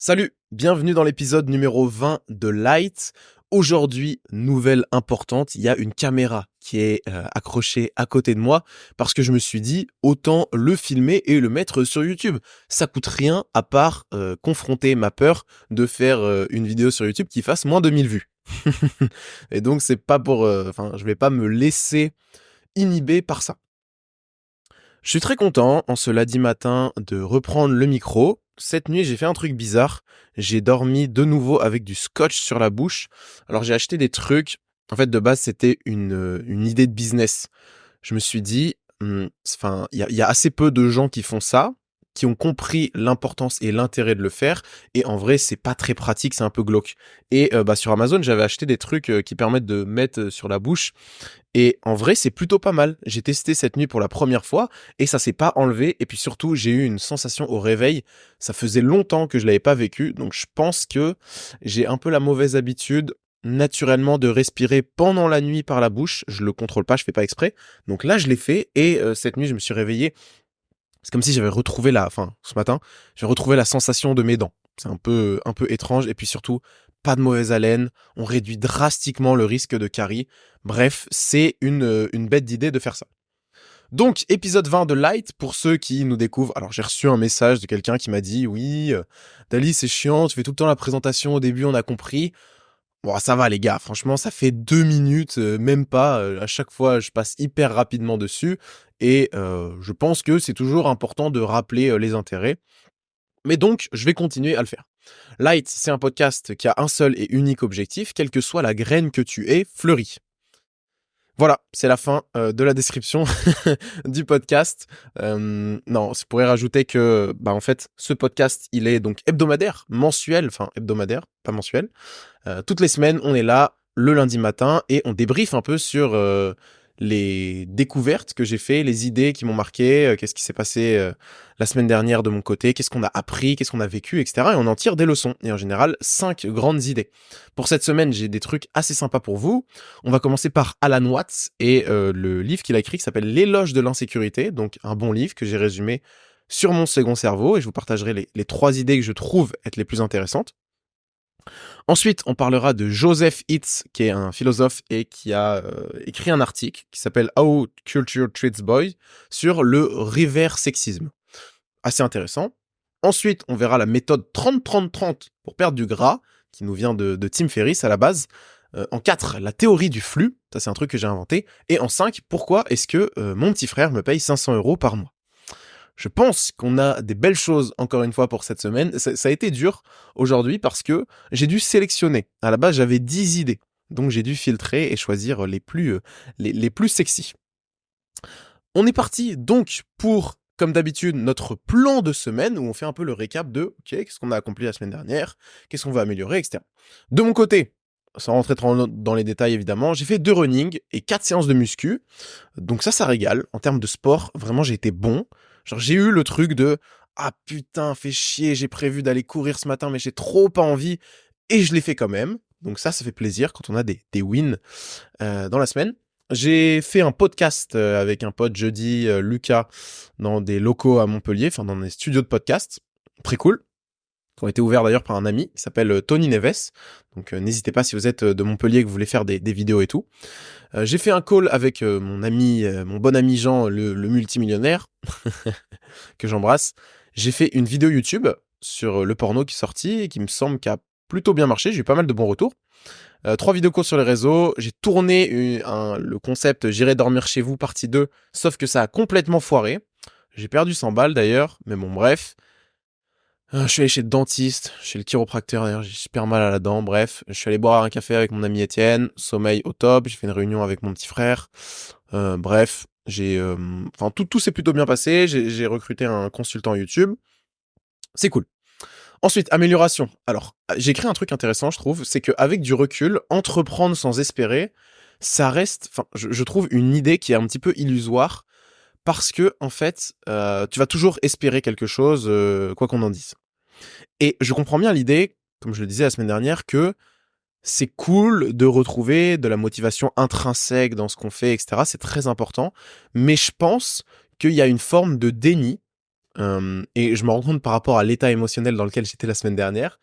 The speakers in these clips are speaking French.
Salut, bienvenue dans l'épisode numéro 20 de Light. Aujourd'hui, nouvelle importante, il y a une caméra qui est accrochée à côté de moi parce que je me suis dit autant le filmer et le mettre sur YouTube. Ça coûte rien à part confronter ma peur de faire une vidéo sur YouTube qui fasse moins de 1000 vues. Et donc c'est pas pour je vais pas me laisser inhiber par ça. Je suis très content en ce lundi matin de reprendre le micro. Cette nuit, j'ai fait un truc bizarre. J'ai dormi de nouveau avec du scotch sur la bouche. Alors j'ai acheté des trucs. En fait, de base, c'était une idée de business. Je me suis dit, il y a assez peu de gens qui font ça, qui ont compris l'importance et l'intérêt de le faire. Et en vrai, c'est pas très pratique, c'est un peu glauque. Et sur Amazon, j'avais acheté des trucs qui permettent de mettre sur la bouche. Et en vrai, c'est plutôt pas mal. J'ai testé cette nuit pour la première fois et ça s'est pas enlevé. Et puis surtout, j'ai eu une sensation au réveil. Ça faisait longtemps que je l'avais pas vécu. Donc je pense que j'ai un peu la mauvaise habitude naturellement de respirer pendant la nuit par la bouche. Je le contrôle pas, je fais pas exprès. Donc là, je l'ai fait et cette nuit, je me suis réveillé. C'est comme si j'avais retrouvé ce matin, j'ai retrouvé la sensation de mes dents. C'est un peu étrange et puis surtout, pas de mauvaise haleine. On réduit drastiquement le risque de carie. Bref, c'est une bête d'idée de faire ça. Donc, épisode 20 de Light, pour ceux qui nous découvrent. Alors, j'ai reçu un message de quelqu'un qui m'a dit, oui, Dali, c'est chiant, tu fais tout le temps la présentation au début, on a compris. Bon, ça va les gars, franchement, ça fait 2 minutes, même pas, à chaque fois, je passe hyper rapidement dessus et je pense que c'est toujours important de rappeler, les intérêts. Mais donc, je vais continuer à le faire. Light, c'est un podcast qui a un seul et unique objectif, quelle que soit la graine que tu aies, fleurie. Voilà, c'est la fin de la description du podcast. Non, je pourrais rajouter que, en fait, ce podcast, il est donc hebdomadaire, mensuel, enfin hebdomadaire, pas mensuel. Toutes les semaines, on est là le lundi matin et on débriefe un peu sur les découvertes que j'ai fait, les idées qui m'ont marqué, qu'est-ce qui s'est passé la semaine dernière de mon côté, qu'est-ce qu'on a appris, qu'est-ce qu'on a vécu, etc. Et on en tire des leçons. Et en général, 5 grandes idées. Pour cette semaine, j'ai des trucs assez sympas pour vous. On va commencer par Alan Watts et le livre qu'il a écrit qui s'appelle L'éloge de l'insécurité. Donc un bon livre que j'ai résumé sur mon second cerveau et je vous partagerai les 3 idées que je trouve être les plus intéressantes. Ensuite, on parlera de Joseph Hitz, qui est un philosophe et qui a écrit un article qui s'appelle How Culture Treats Boys sur le reverse sexisme. Assez intéressant. Ensuite, on verra la méthode 30-30-30 pour perdre du gras, qui nous vient de Tim Ferriss à la base. En 4, la théorie du flux, ça c'est un truc que j'ai inventé. Et en 5, pourquoi est-ce que mon petit frère me paye 500 € par mois. Je pense qu'on a des belles choses, encore une fois, pour cette semaine. Ça a été dur aujourd'hui parce que j'ai dû sélectionner. À la base, j'avais 10 idées. Donc, j'ai dû filtrer et choisir les plus sexy. On est parti donc pour, comme d'habitude, notre plan de semaine où on fait un peu le récap de OK, qu'est-ce qu'on a accompli la semaine dernière, qu'est-ce qu'on va améliorer, etc. De mon côté, sans rentrer trop dans les détails évidemment, j'ai fait 2 running et 4 séances de muscu. Donc ça régale. En termes de sport, vraiment, j'ai été bon. Genre, j'ai eu le truc de ah putain, fais chier, j'ai prévu d'aller courir ce matin, mais j'ai trop pas envie, et je l'ai fait quand même. Donc ça fait plaisir quand on a des wins dans la semaine. J'ai fait un podcast avec un pote jeudi, Lucas, dans des locaux à Montpellier, enfin dans des studios de podcast. Très cool. Qui ont été ouverts d'ailleurs par un ami qui s'appelle Tony Neves. Donc n'hésitez pas si vous êtes de Montpellier et que vous voulez faire des vidéos et tout. J'ai fait un call avec mon bon ami Jean, le multimillionnaire, que j'embrasse. J'ai fait une vidéo YouTube sur le porno qui est sorti et qui me semble qu'a plutôt bien marché. J'ai eu pas mal de bons retours. 3 vidéos courtes sur les réseaux. J'ai tourné le concept J'irai dormir chez vous partie 2, sauf que ça a complètement foiré. J'ai perdu 100 balles d'ailleurs, mais bon bref. Je suis allé chez le dentiste, chez le chiropracteur d'ailleurs, j'ai super mal à la dent, bref. Je suis allé boire un café avec mon ami Étienne, sommeil au top, j'ai fait une réunion avec mon petit frère. Bref, tout s'est plutôt bien passé, j'ai recruté un consultant YouTube. C'est cool. Ensuite, amélioration. Alors, j'ai écrit un truc intéressant, je trouve, c'est qu'avec du recul, entreprendre sans espérer, ça reste, je trouve une idée qui est un petit peu illusoire, parce que, en fait, tu vas toujours espérer quelque chose, quoi qu'on en dise. Et je comprends bien l'idée, comme je le disais la semaine dernière, que c'est cool de retrouver de la motivation intrinsèque dans ce qu'on fait, etc. C'est très important. Mais je pense qu'il y a une forme de déni et je me rends compte par rapport à l'état émotionnel dans lequel j'étais la semaine dernière,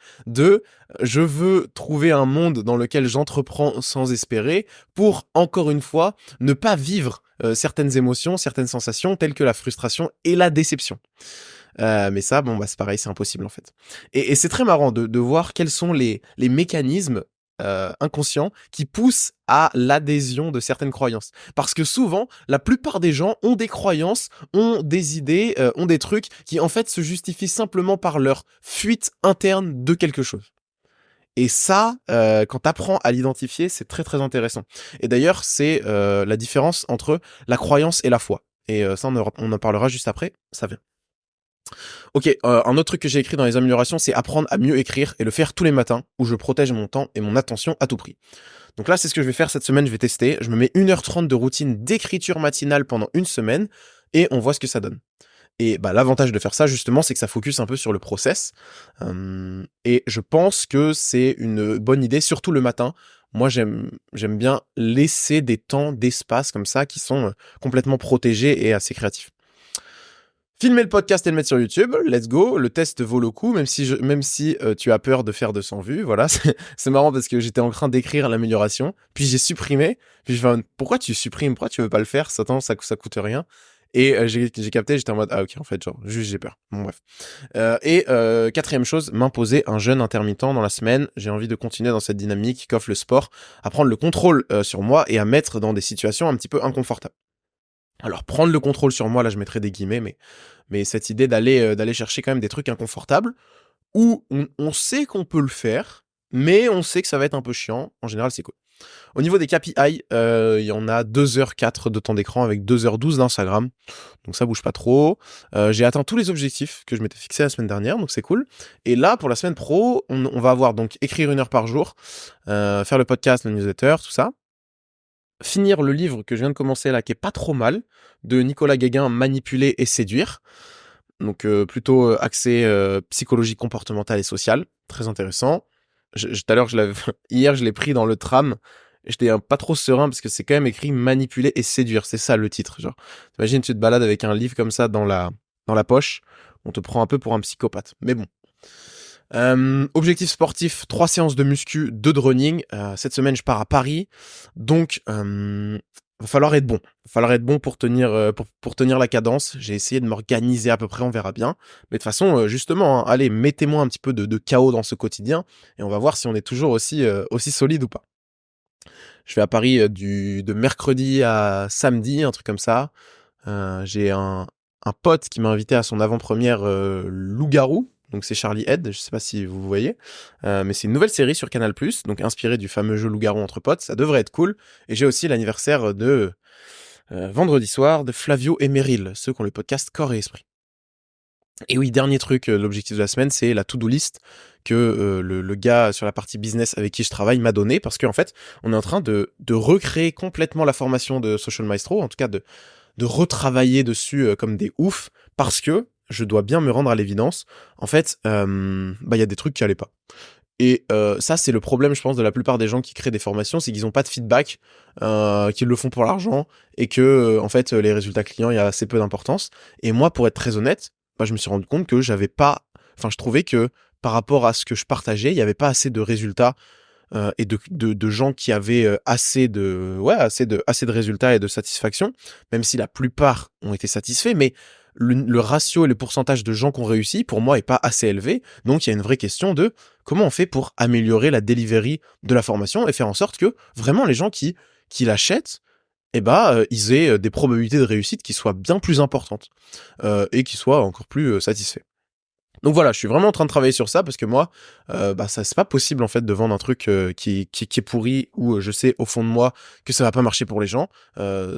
je veux trouver un monde dans lequel j'entreprends sans espérer pour, encore une fois, ne pas vivre certaines émotions, certaines sensations telles que la frustration et la déception. Mais ça, bon, bah, c'est pareil, c'est impossible en fait. Et c'est très marrant de voir quels sont les mécanismes inconscients qui poussent à l'adhésion de certaines croyances. Parce que souvent, la plupart des gens ont des croyances, ont des idées, ont des trucs qui en fait se justifient simplement par leur fuite interne de quelque chose. Et ça, quand t'apprends à l'identifier, c'est très très intéressant. Et d'ailleurs, c'est la différence entre la croyance et la foi. Et ça, on en parlera juste après, ça vient. Ok, un autre truc que j'ai écrit dans les améliorations, c'est apprendre à mieux écrire et le faire tous les matins, où je protège mon temps et mon attention à tout prix. Donc là, c'est ce que je vais faire cette semaine, je vais tester. Je me mets 1h30 de routine d'écriture matinale pendant une semaine, et on voit ce que ça donne. Et bah, l'avantage de faire ça, justement, c'est que ça focus un peu sur le process. Et je pense que c'est une bonne idée, surtout le matin. Moi, j'aime bien laisser des temps d'espace comme ça, qui sont complètement protégés et assez créatifs. Filmer le podcast et le mettre sur YouTube, let's go. Le test vaut le coup, même si tu as peur de faire 200 vues. Voilà, c'est marrant parce que j'étais en train d'écrire l'amélioration, puis j'ai supprimé. Puis je fais, pourquoi tu supprimes? Pourquoi tu veux pas le faire? Ça coûte rien. Et j'ai capté, j'étais en mode, ah ok, en fait, genre, juste j'ai peur. Bon, bref. Quatrième chose, m'imposer un jeûne intermittent dans la semaine. J'ai envie de continuer dans cette dynamique qu'offre le sport, à prendre le contrôle sur moi et à mettre dans des situations un petit peu inconfortables. Alors, prendre le contrôle sur moi, là, je mettrais des guillemets, mais cette idée d'aller chercher quand même des trucs inconfortables, où on sait qu'on peut le faire, mais on sait que ça va être un peu chiant. En général, c'est cool. Au niveau des KPI, il y en a 2h04 de temps d'écran avec 2h12 d'Instagram. Donc ça bouge pas trop. J'ai atteint tous les objectifs que je m'étais fixé la semaine dernière, donc c'est cool. Et là, pour la semaine pro, on va avoir donc écrire 1 heure par jour, faire le podcast, le newsletter, tout ça. Finir le livre que je viens de commencer là, qui est pas trop mal, de Nicolas Guéguin, Manipuler et séduire. Donc plutôt axé psychologie comportementale et sociale, très intéressant. Tout à l'heure, hier, je l'ai pris dans le tram. J'étais pas trop serein parce que c'est quand même écrit manipuler et séduire, c'est ça le titre. Genre, t'imagines, tu te balades avec un livre comme ça dans la poche, on te prend un peu pour un psychopathe. Mais bon. Objectif sportif, 3 séances de muscu, 2 de running. Cette semaine, je pars à Paris, donc va falloir être bon. Va falloir être bon pour tenir pour tenir la cadence. J'ai essayé de m'organiser à peu près, on verra bien. Mais de toute façon, justement, hein, allez, mettez-moi un petit peu de chaos dans ce quotidien et on va voir si on est toujours aussi solide ou pas. Je vais à Paris de mercredi à samedi, un truc comme ça. J'ai un pote qui m'a invité à son avant-première Loup-garou. Donc c'est Charlie Head, je sais pas si vous voyez, mais c'est une nouvelle série sur Canal+, donc inspirée du fameux jeu Loup-garou entre potes, ça devrait être cool. Et j'ai aussi l'anniversaire de vendredi soir de Flavio et Meryl, ceux qui ont le podcast Corps et Esprit. Et oui, dernier truc, l'objectif de la semaine, c'est la to-do list que le gars sur la partie business avec qui je travaille m'a donné, parce qu'en fait, on est en train de recréer complètement la formation de Social Maestro, en tout cas de retravailler dessus comme des oufs, parce que je dois bien me rendre à l'évidence. En fait, y a des trucs qui allaient pas. Et ça, c'est le problème, je pense, de la plupart des gens qui créent des formations, c'est qu'ils n'ont pas de feedback, qu'ils le font pour l'argent, et que en fait, les résultats clients, il y a assez peu d'importance. Et moi, pour être très honnête, je me suis rendu compte que je trouvais que par rapport à ce que je partageais, il y avait pas assez de résultats et de gens qui avaient assez de résultats et de satisfaction, même si la plupart ont été satisfaits, mais le ratio et le pourcentage de gens qui ont réussi, pour moi, est pas assez élevé. Donc, il y a une vraie question de comment on fait pour améliorer la delivery de la formation et faire en sorte que vraiment les gens qui l'achètent, ils aient des probabilités de réussite qui soient bien plus importantes et qui soient encore plus satisfaits. Donc voilà, je suis vraiment en train de travailler sur ça parce que moi, ça c'est pas possible en fait de vendre un truc qui est pourri ou je sais au fond de moi que ça va pas marcher pour les gens.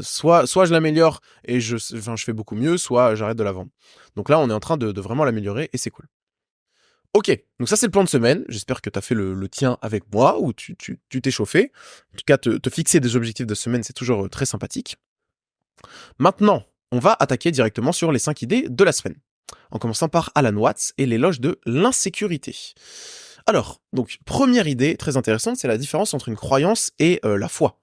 Soit je l'améliore et je fais beaucoup mieux, soit j'arrête de la vendre. Donc là, on est en train de vraiment l'améliorer et c'est cool. Ok, donc ça c'est le plan de semaine. J'espère que t'as fait le tien avec moi ou tu t'es chauffé. En tout cas, te fixer des objectifs de semaine, c'est toujours très sympathique. Maintenant, on va attaquer directement sur les 5 idées de la semaine, en commençant par Alan Watts et l'éloge de l'insécurité. Alors, donc, première idée très intéressante, c'est la différence entre une croyance et la foi.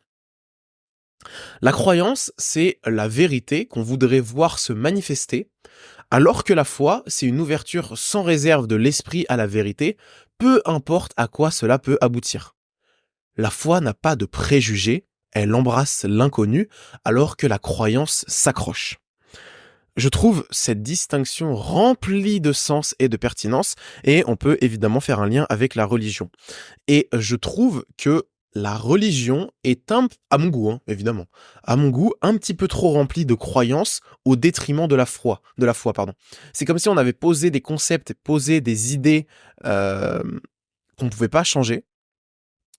La croyance, c'est la vérité qu'on voudrait voir se manifester, alors que la foi, c'est une ouverture sans réserve de l'esprit à la vérité, peu importe à quoi cela peut aboutir. La foi n'a pas de préjugés, elle embrasse l'inconnu, alors que la croyance s'accroche. Je trouve cette distinction remplie de sens et de pertinence, et on peut évidemment faire un lien avec la religion. Et je trouve que la religion est à mon goût, hein, évidemment, à mon goût, un petit peu trop remplie de croyances au détriment de la foi, pardon. C'est comme si on avait posé des concepts, posé des idées euh, qu'on ne pouvait pas changer,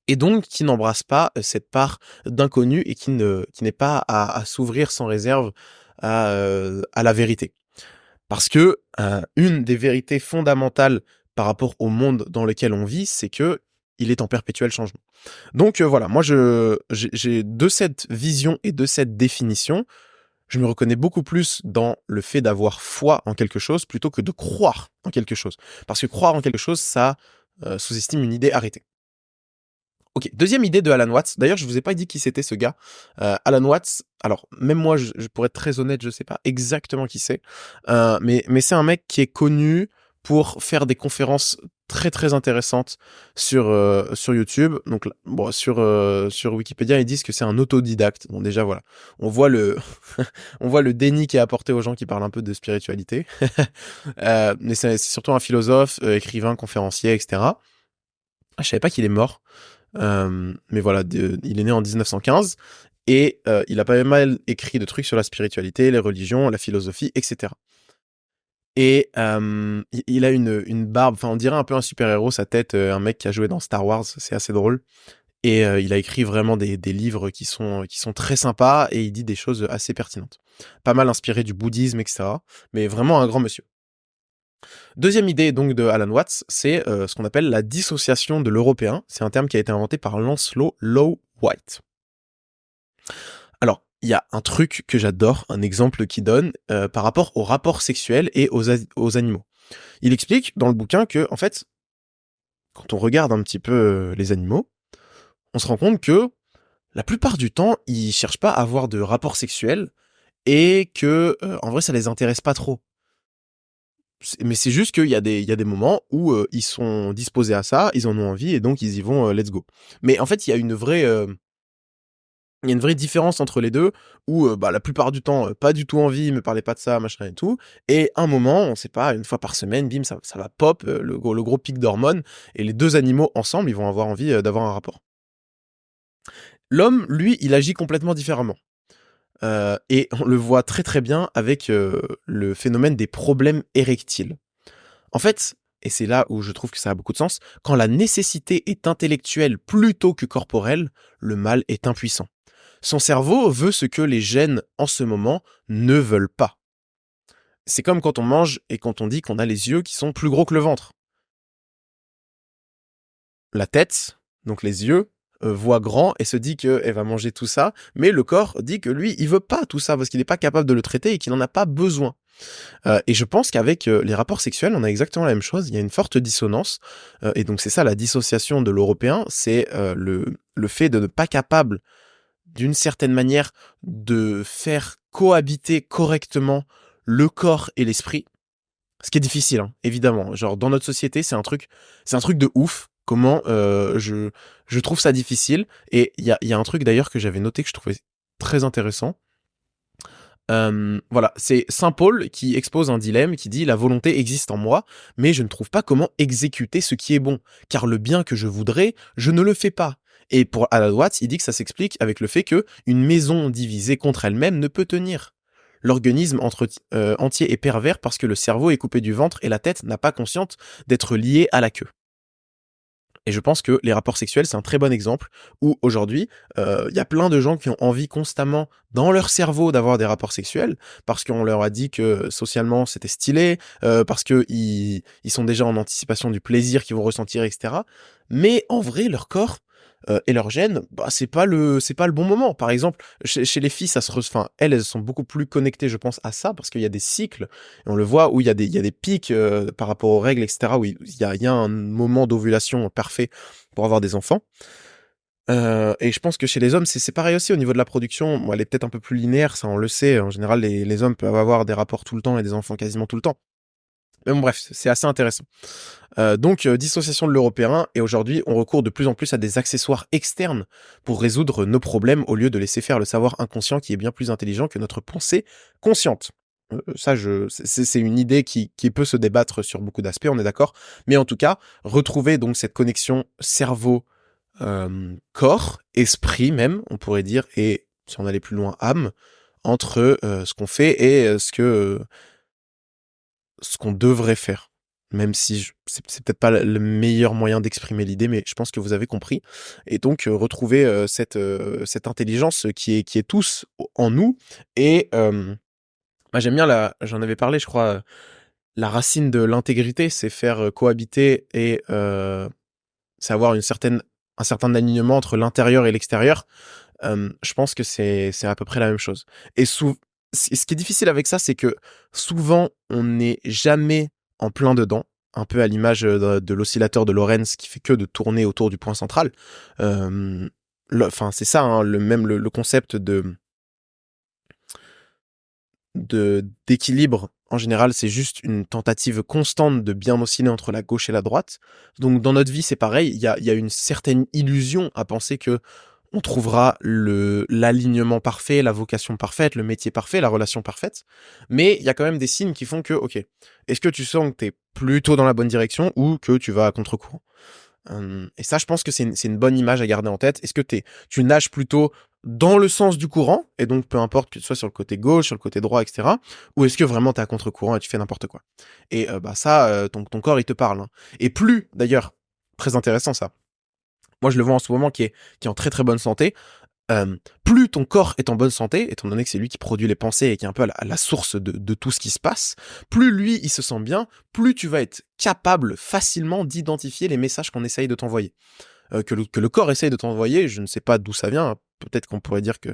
et donc qui n'embrasse pas cette part d'inconnu et qui n'est pas à s'ouvrir sans réserve à la vérité. Parce que une des vérités fondamentales par rapport au monde dans lequel on vit, c'est que il est en perpétuel changement. Donc voilà, moi j'ai de cette vision et de cette définition, je me reconnais beaucoup plus dans le fait d'avoir foi en quelque chose plutôt que de croire en quelque chose. Parce que croire en quelque chose, ça sous-estime une idée arrêtée. Ok, deuxième idée de Alan Watts. D'ailleurs, je vous ai pas dit qui c'était ce gars. Alan Watts, alors même moi, pour être très honnête, je sais pas exactement qui c'est. Mais c'est un mec qui est connu pour faire des conférences très très intéressantes sur YouTube. Donc bon, sur Wikipédia, ils disent que c'est un autodidacte. Bon déjà voilà, on voit le on voit le déni qui est apporté aux gens qui parlent un peu de spiritualité. Mais c'est surtout un philosophe, écrivain, conférencier, etc. Ah, je savais pas qu'il est mort. Mais voilà, il est né en 1915 et il a pas mal écrit de trucs sur la spiritualité, les religions, la philosophie, etc. Et il a une barbe, enfin on dirait un peu un super-héros, sa tête, un mec qui a joué dans Star Wars, c'est assez drôle. Et il a écrit vraiment des livres qui sont très sympas et il dit des choses assez pertinentes. Pas mal inspiré du bouddhisme, etc. Mais vraiment un grand monsieur. Deuxième idée donc de Alan Watts, c'est ce qu'on appelle la dissociation de l'européen. C'est un terme qui a été inventé par Lancelot Low White. Alors, il y a un truc que j'adore, un exemple qu'il donne par rapport aux rapports sexuels et aux animaux. Il explique dans le bouquin que, en fait, quand on regarde un petit peu les animaux, on se rend compte que la plupart du temps, ils cherchent pas à avoir de rapports sexuels et que, en vrai, ça les intéresse pas trop. Mais c'est juste qu'il y a des moments où ils sont disposés à ça, ils en ont envie et donc ils y vont, let's go. Mais en fait, il y a une vraie différence entre les deux où bah, la plupart du temps, pas du tout envie, me parlez pas de ça, machin et tout. Et un moment, on sait pas, une fois par semaine, bim, ça va pop, le gros pic d'hormones et les deux animaux ensemble, ils vont avoir envie d'avoir un rapport. L'homme, lui, il agit complètement différemment. Et on le voit très très bien avec le phénomène des problèmes érectiles. En fait, et c'est là où je trouve que ça a beaucoup de sens, quand la nécessité est intellectuelle plutôt que corporelle, le mâle est impuissant. Son cerveau veut ce que les gènes en ce moment ne veulent pas. C'est comme quand on mange et quand on dit qu'on a les yeux qui sont plus gros que le ventre. La tête, donc les yeux, voit grand et se dit qu'elle va manger tout ça, mais le corps dit que lui, il veut pas tout ça parce qu'il n'est pas capable de le traiter et qu'il n'en a pas besoin. Et je pense qu'avec les rapports sexuels, on a exactement la même chose. Il y a une forte dissonance. Et donc c'est ça la dissociation de l'européen, c'est le fait de ne pas capable, d'une certaine manière, de faire cohabiter correctement le corps et l'esprit. Ce qui est difficile, hein, évidemment. Genre dans notre société, c'est un truc de ouf. Comment je trouve ça difficile. Et il y a un truc d'ailleurs que j'avais noté que je trouvais très intéressant. Voilà, c'est Saint Paul qui expose un dilemme qui dit: la volonté existe en moi, mais je ne trouve pas comment exécuter ce qui est bon, car le bien que je voudrais, je ne le fais pas. Et pour Alan Watts, il dit que ça s'explique avec le fait que une maison divisée contre elle-même ne peut tenir. L'organisme entier est pervers parce que le cerveau est coupé du ventre et la tête n'a pas conscience d'être liée à la queue. Et je pense que les rapports sexuels, c'est un très bon exemple où aujourd'hui, y a plein de gens qui ont envie constamment dans leur cerveau d'avoir des rapports sexuels parce qu'on leur a dit que socialement c'était stylé, parce que ils sont déjà en anticipation du plaisir qu'ils vont ressentir, etc. Mais en vrai, leur corps et leur gène, bah c'est pas le bon moment. Par exemple, chez les filles, enfin elles sont beaucoup plus connectées, je pense, à ça parce qu'il y a des cycles et on le voit où il y a des pics par rapport aux règles, etc. Où il y a un moment d'ovulation parfait pour avoir des enfants. Et je pense que chez les hommes, c'est pareil aussi au niveau de la production. Bon, elle est peut-être un peu plus linéaire, ça on le sait. En général, les hommes peuvent avoir des rapports tout le temps et des enfants quasiment tout le temps. Mais bon, bref, c'est assez intéressant. Donc, dissociation de l'européen, et aujourd'hui, on recourt de plus en plus à des accessoires externes pour résoudre nos problèmes au lieu de laisser faire le savoir inconscient qui est bien plus intelligent que notre pensée consciente. C'est une idée qui peut se débattre sur beaucoup d'aspects, on est d'accord. Mais en tout cas, retrouver donc cette connexion cerveau, corps, esprit même, on pourrait dire, et si on allait plus loin, âme, entre ce qu'on fait et ce qu'on devrait faire. Même si c'est peut-être pas le meilleur moyen d'exprimer l'idée, mais je pense que vous avez compris. Et donc retrouver cette intelligence qui est tous en nous. Et moi j'aime bien j'en avais parlé, je crois. La racine de l'intégrité, c'est faire cohabiter et c'est avoir un certain alignement entre l'intérieur et l'extérieur. Je pense que c'est à peu près la même chose. Et ce qui est difficile avec ça, c'est que souvent, on n'est jamais en plein dedans, un peu à l'image de l'oscillateur de Lorentz qui fait que de tourner autour du point central. Enfin, c'est ça, hein, le concept d'équilibre. En général, c'est juste une tentative constante de bien osciller entre la gauche et la droite. Donc, dans notre vie, c'est pareil. Il y a une certaine illusion à penser que on trouvera l'alignement parfait, la vocation parfaite, le métier parfait, la relation parfaite. Mais il y a quand même des signes qui font que, ok, est-ce que tu sens que tu es plutôt dans la bonne direction ou que tu vas à contre-courant? Et ça, je pense que c'est une bonne image à garder en tête. Est-ce que tu nages plutôt dans le sens du courant, et donc peu importe que tu sois sur le côté gauche, sur le côté droit, etc., ou est-ce que vraiment tu es à contre-courant et tu fais n'importe quoi? Et bah ça, ton corps, il te parle, hein. Et plus, d'ailleurs, très intéressant ça, moi je le vois en ce moment qui est en très très bonne santé. Plus ton corps est en bonne santé, étant donné que c'est lui qui produit les pensées et qui est un peu à la source de tout ce qui se passe, plus lui il se sent bien, plus tu vas être capable facilement d'identifier les messages qu'on essaye de t'envoyer. Que le corps essaye de t'envoyer, je ne sais pas d'où ça vient, hein. Peut-être qu'on pourrait dire que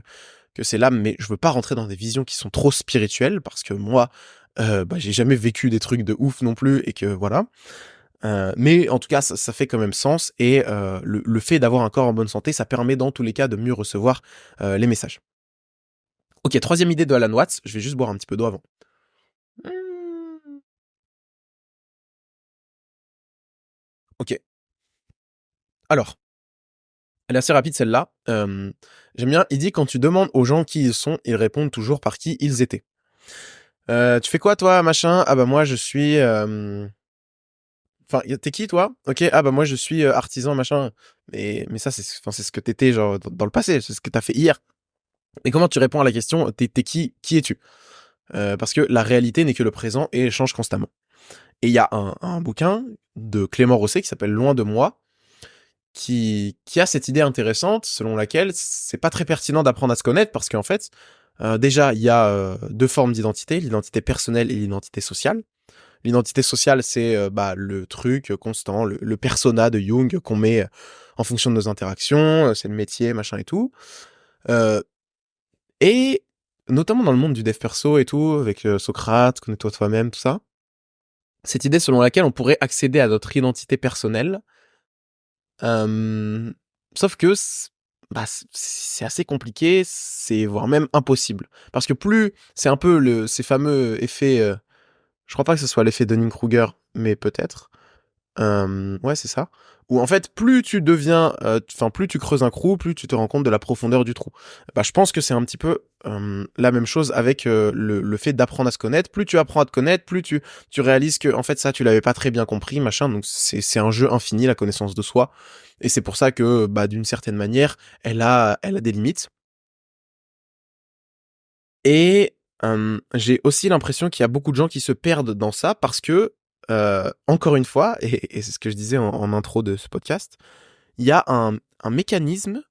c'est l'âme, mais je veux pas rentrer dans des visions qui sont trop spirituelles, parce que moi, bah, j'ai jamais vécu des trucs de ouf non plus, et que voilà. Mais en tout cas, ça fait quand même sens, et le fait d'avoir un corps en bonne santé, ça permet dans tous les cas de mieux recevoir les messages. Ok, troisième idée de Alan Watts, je vais juste boire un petit peu d'eau avant. Ok, alors, elle est assez rapide celle-là. J'aime bien, il dit quand tu demandes aux gens qui ils sont, ils répondent toujours par qui ils étaient. Tu fais quoi toi, machin? Ah bah moi je suis... Enfin, t'es qui toi? Ok, ah bah moi je suis artisan, machin. Mais ça, c'est ce que t'étais genre dans le passé, c'est ce que t'as fait hier. Et comment tu réponds à la question, t'es qui? Qui es-tu? Parce que la réalité n'est que le présent et change constamment. Et il y a un bouquin de Clément Rosset qui s'appelle Loin de moi, qui a cette idée intéressante selon laquelle c'est pas très pertinent d'apprendre à se connaître parce qu'en fait, déjà, il y a deux formes d'identité, l'identité personnelle et l'identité sociale. L'identité sociale, c'est bah, le truc constant, le persona de Jung qu'on met en fonction de nos interactions, c'est le métier, machin et tout. Euh, et notamment dans le monde du dev perso et tout, avec Socrate, connais-toi toi-même, tout ça, cette idée selon laquelle on pourrait accéder à notre identité personnelle. Euh, Sauf que bah, c'est assez compliqué, c'est voire même impossible. Parce que plus, c'est un peu ces fameux effets, je crois pas que ce soit l'effet Dunning-Kruger, mais peut-être. Ouais, c'est ça. Où en fait, plus tu deviens, enfin, plus tu creuses un trou, plus tu te rends compte de la profondeur du trou. Bah, je pense que c'est un petit peu la même chose avec le fait d'apprendre à se connaître. Plus tu apprends à te connaître, plus tu réalises que en fait ça, tu l'avais pas très bien compris, machin. Donc c'est un jeu infini, la connaissance de soi. Et c'est pour ça que, bah, d'une certaine manière, elle a des limites. Et j'ai aussi l'impression qu'il y a beaucoup de gens qui se perdent dans ça parce que, encore une fois, et c'est ce que je disais en intro de ce podcast, il y a un mécanisme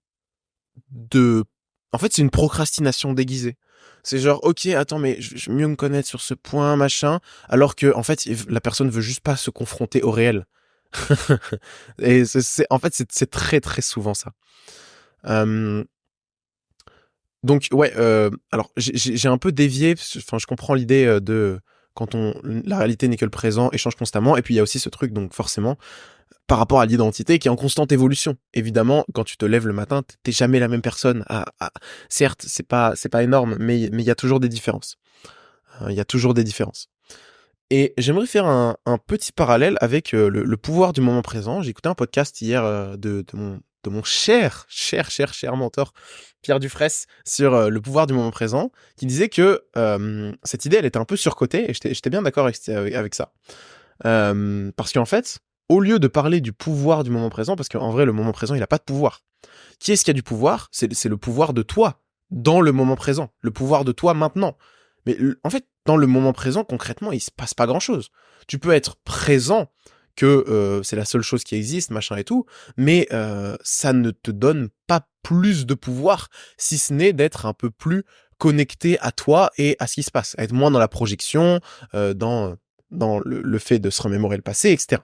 de... En fait, c'est une procrastination déguisée. C'est genre, ok, attends, mais je veux mieux me connaître sur ce point, machin, alors que, en fait, la personne veut juste pas se confronter au réel. Et en fait, c'est très, très souvent ça. Euh, Donc ouais, alors j'ai un peu dévié, enfin je comprends l'idée de quand la réalité n'est que le présent et change constamment. Et puis il y a aussi ce truc, donc forcément, par rapport à l'identité qui est en constante évolution. Évidemment, quand tu te lèves le matin, t'es jamais la même personne. Certes, c'est pas énorme, mais il y a toujours des différences. Il y a toujours des différences. Et j'aimerais faire un petit parallèle avec le pouvoir du moment présent. J'ai écouté un podcast hier de mon cher mentor, Pierre Dufraisse, sur le pouvoir du moment présent, qui disait que cette idée, elle était un peu surcotée, et j'étais bien d'accord avec ça. Parce qu'en fait, au lieu de parler du pouvoir du moment présent, parce qu'en vrai, le moment présent, il n'a pas de pouvoir. Qui est-ce qui a du pouvoir ? C'est le pouvoir de toi, dans le moment présent. Le pouvoir de toi maintenant. Mais en fait, dans le moment présent, concrètement, il se passe pas grand-chose. Tu peux être présent, que c'est la seule chose qui existe, machin et tout, mais ça ne te donne pas plus de pouvoir, si ce n'est d'être un peu plus connecté à toi et à ce qui se passe, à être moins dans la projection, dans le fait de se remémorer le passé, etc.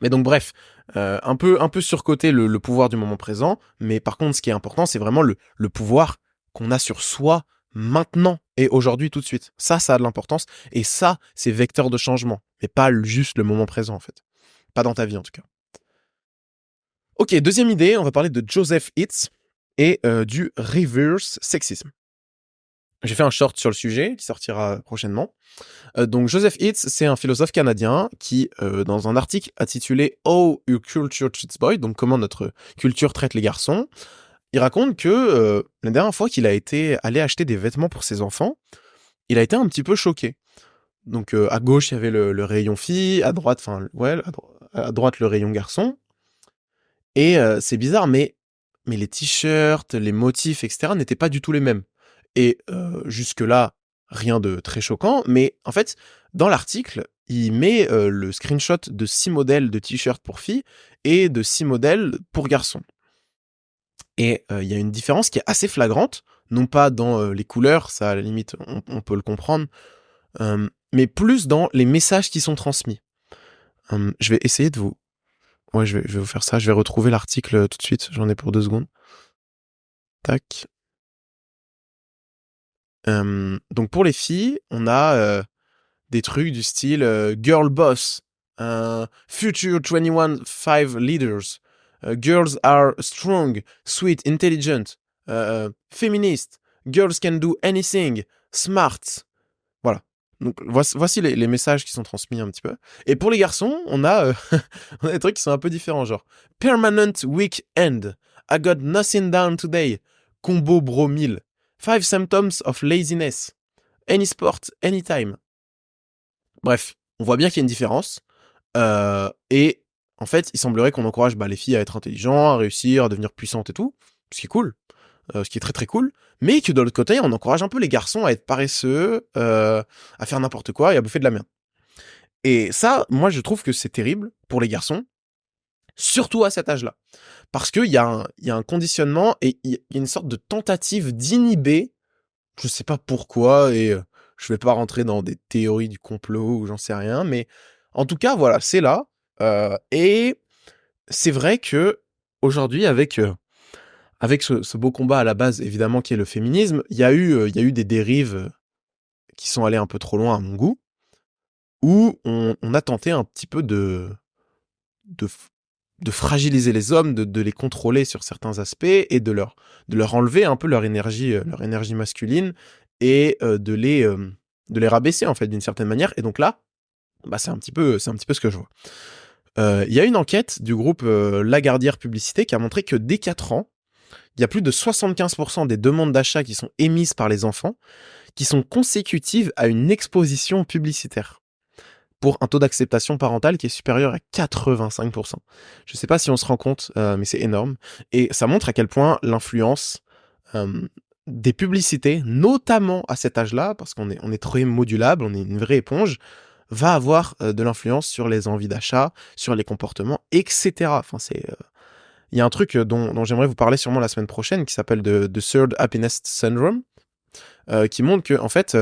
Mais donc bref, un peu surcoté le pouvoir du moment présent, mais par contre, ce qui est important, c'est vraiment le pouvoir qu'on a sur soi maintenant et aujourd'hui tout de suite. Ça a de l'importance, et ça, c'est vecteur de changement, mais pas juste le moment présent en fait. Pas dans ta vie en tout cas. Ok, deuxième idée, on va parler de Joseph Hitz et du reverse sexism. J'ai fait un short sur le sujet qui sortira prochainement. Donc Joseph Hitz, c'est un philosophe canadien qui, dans un article intitulé How Your Culture Treats Boys, donc comment notre culture traite les garçons, il raconte que la dernière fois qu'il a été allé acheter des vêtements pour ses enfants, il a été un petit peu choqué. Donc à gauche il y avait le rayon filles, à droite, à droite le rayon garçon. Et c'est bizarre, mais les t-shirts, les motifs, etc. n'étaient pas du tout les mêmes. Et jusque-là, rien de très choquant, mais en fait, dans l'article, il met le screenshot de 6 modèles de t-shirts pour filles et de 6 modèles pour garçons. Et il y a une différence qui est assez flagrante, non pas dans les couleurs, ça à la limite on peut le comprendre, mais plus dans les messages qui sont transmis. Je vais essayer de vous... Ouais, je vais vous faire ça, je vais retrouver l'article tout de suite, j'en ai pour 2 secondes. Tac. Donc pour les filles, on a des trucs du style Girl Boss, Future 21-5 Leaders, Girls are strong, sweet, intelligent, feminist, Girls can do anything, smart. Voilà. Donc voici les messages qui sont transmis un petit peu. Et pour les garçons, on a des trucs qui sont un peu différents, genre Permanent Weekend, I got nothing down today, Combo Bro 1000, 5 symptoms of laziness, Any sport, anytime. Bref, on voit bien qu'il y a une différence. Et en fait, il semblerait qu'on encourage les filles à être intelligentes, à réussir, à devenir puissantes et tout, ce qui est cool, ce qui est très très cool, mais que de l'autre côté, on encourage un peu les garçons à être paresseux, à faire n'importe quoi et à bouffer de la merde. Et ça, moi, je trouve que c'est terrible pour les garçons, surtout à cet âge-là. Parce qu'il y a un conditionnement et il y a une sorte de tentative d'inhiber, je sais pas pourquoi, et je vais pas rentrer dans des théories du complot ou j'en sais rien, mais en tout cas, voilà, c'est là. Et c'est vrai que aujourd'hui, avec ce beau combat à la base, évidemment, qui est le féminisme, il y a eu des dérives qui sont allées un peu trop loin à mon goût, où on a tenté un petit peu de fragiliser les hommes, de les contrôler sur certains aspects et de leur enlever un peu leur énergie masculine et de les rabaisser en fait d'une certaine manière. Et donc là, c'est un petit peu ce que je vois. Il y a une enquête du groupe Lagardière Publicité qui a montré que dès 4 ans, il y a plus de 75% des demandes d'achat qui sont émises par les enfants qui sont consécutives à une exposition publicitaire, pour un taux d'acceptation parentale qui est supérieur à 85%. Je sais pas si on se rend compte, mais c'est énorme. Et ça montre à quel point l'influence des publicités, notamment à cet âge-là, parce qu'on est très modulable, on est une vraie éponge, va avoir de l'influence sur les envies d'achat, sur les comportements, etc. Enfin, il y a un truc dont j'aimerais vous parler sûrement la semaine prochaine, qui s'appelle The Third Happiness Syndrome, qui montre que, en fait,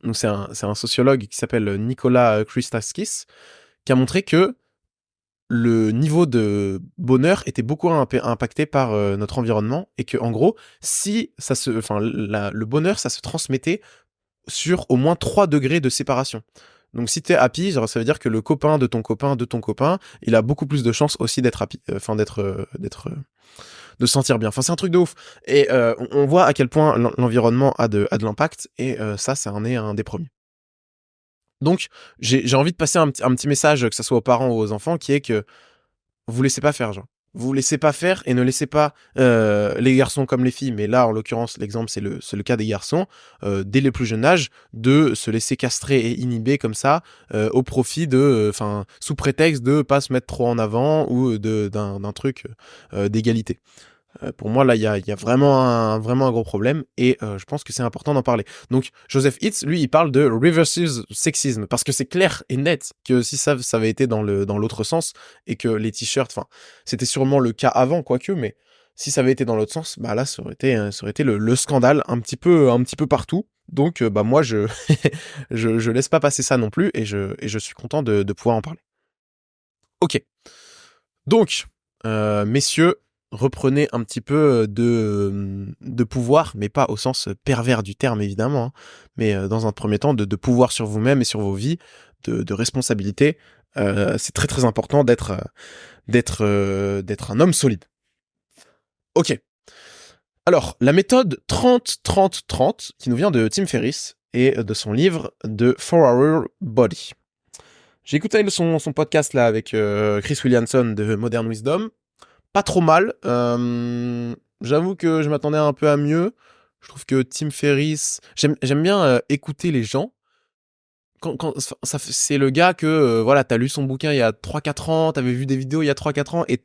donc c'est un sociologue qui s'appelle Nicolas Christakis, qui a montré que le niveau de bonheur était beaucoup impacté par notre environnement, et que en gros, si le bonheur, ça se transmettait sur au moins 3 degrés de séparation. Donc si t'es happy, genre, ça veut dire que le copain de ton copain de ton copain, il a beaucoup plus de chances aussi d'être happy, de se sentir bien. Enfin, c'est un truc de ouf. Et on voit à quel point l'environnement a de l'impact, et ça, c'est un des premiers. Donc, j'ai envie de passer un petit message, que ça soit aux parents ou aux enfants, qui est que vous laissez pas faire, genre. Vous laissez pas faire, et ne laissez pas les garçons comme les filles, mais là, en l'occurrence, l'exemple, c'est le cas des garçons, dès le plus jeune âge, de se laisser castrer et inhiber comme ça, au profit sous prétexte de pas se mettre trop en avant, ou d'un truc d'égalité. Pour moi, là, il y a vraiment un gros problème, et je pense que c'est important d'en parler. Donc, Joseph Hitz, lui, il parle de reverse sexisme, parce que c'est clair et net que si ça avait été dans l'autre sens, et que les t-shirts, enfin, c'était sûrement le cas avant, quoique, mais si ça avait été dans l'autre sens, bah là, ça aurait été le scandale un petit peu partout. Donc, bah moi, je laisse pas passer ça non plus, et je suis content de pouvoir en parler. Ok. Donc, messieurs, reprenez un petit peu de pouvoir, mais pas au sens pervers du terme, évidemment, hein, mais dans un premier temps, de pouvoir sur vous-même et sur vos vies, de responsabilité. C'est très très important d'être un homme solide. Ok. Alors, la méthode 30-30-30, qui nous vient de Tim Ferriss, et de son livre The 4-Hour Body. J'ai écouté son podcast là avec Chris Williamson de Modern Wisdom. Pas trop mal. J'avoue que je m'attendais un peu à mieux. Je trouve que Tim Ferriss... J'aime bien écouter les gens. C'est le gars que, voilà, t'as lu son bouquin il y a 3-4 ans, t'avais vu des vidéos il y a 3-4 ans, et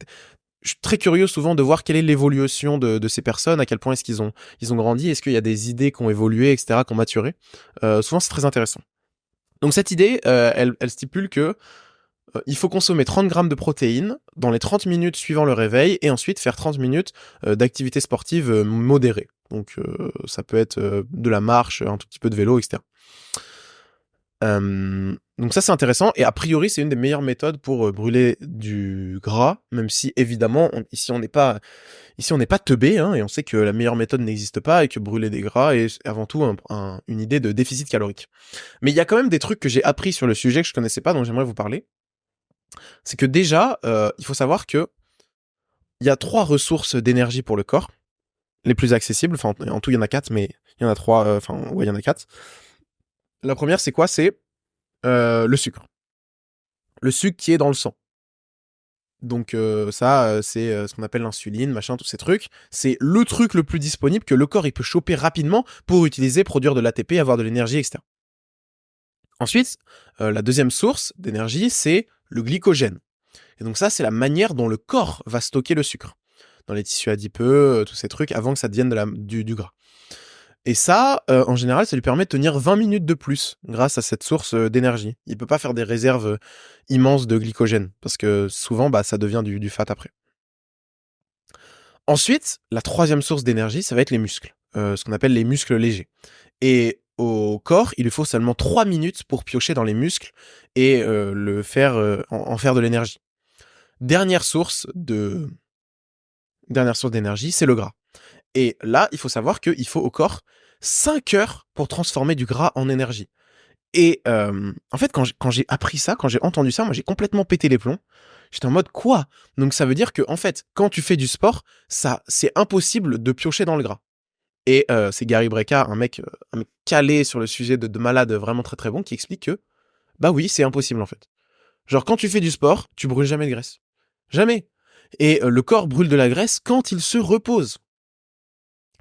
je suis très curieux souvent de voir quelle est l'évolution de ces personnes, à quel point est-ce qu'ils ont grandi, est-ce qu'il y a des idées qui ont évolué, etc., qui ont maturé. Souvent, c'est très intéressant. Donc cette idée, elle stipule que il faut consommer 30 grammes de protéines dans les 30 minutes suivant le réveil, et ensuite faire 30 minutes d'activité sportive modérée. Donc ça peut être de la marche, un tout petit peu de vélo, etc. Donc ça, c'est intéressant, et a priori c'est une des meilleures méthodes pour brûler du gras, même si évidemment ici on n'est pas teubé, hein, et on sait que la meilleure méthode n'existe pas, et que brûler des gras est avant tout une idée de déficit calorique. Mais il y a quand même des trucs que j'ai appris sur le sujet que je connaissais pas, dont j'aimerais vous parler. C'est que déjà, il faut savoir que il y a 3 ressources d'énergie pour le corps, les plus accessibles. Enfin, en tout, il y en a 4, mais il y en a 3, il y en a 4. La première, c'est quoi? C'est le sucre. Le sucre qui est dans le sang. Donc c'est ce qu'on appelle l'insuline, machin, tous ces trucs. C'est le truc le plus disponible que le corps il peut choper rapidement pour utiliser, produire de l'ATP, avoir de l'énergie, etc. Ensuite, la deuxième source d'énergie, c'est le glycogène. Et donc ça, c'est la manière dont le corps va stocker le sucre dans les tissus adipeux, tous ces trucs, avant que ça devienne du gras. Et ça, en général, ça lui permet de tenir 20 minutes de plus grâce à cette source d'énergie. Il peut pas faire des réserves immenses de glycogène, parce que souvent, bah, ça devient du fat après. Ensuite, la troisième source d'énergie, ça va être les muscles, ce qu'on appelle les muscles légers. Et au corps, il lui faut seulement 3 minutes pour piocher dans les muscles et en faire de l'énergie. Dernière source d'énergie, c'est le gras. Et là, il faut savoir qu'il faut au corps 5 heures pour transformer du gras en énergie. Et en fait, quand j'ai appris ça, quand j'ai entendu ça, moi j'ai complètement pété les plombs. J'étais en mode quoi? Donc ça veut dire que en fait, quand tu fais du sport, c'est impossible de piocher dans le gras. Et c'est Gary Brecka, un mec calé sur le sujet de malade, vraiment très très bon, qui explique que bah oui, c'est impossible en fait. Genre quand tu fais du sport, tu brûles jamais de graisse. Jamais. Et le corps brûle de la graisse quand il se repose.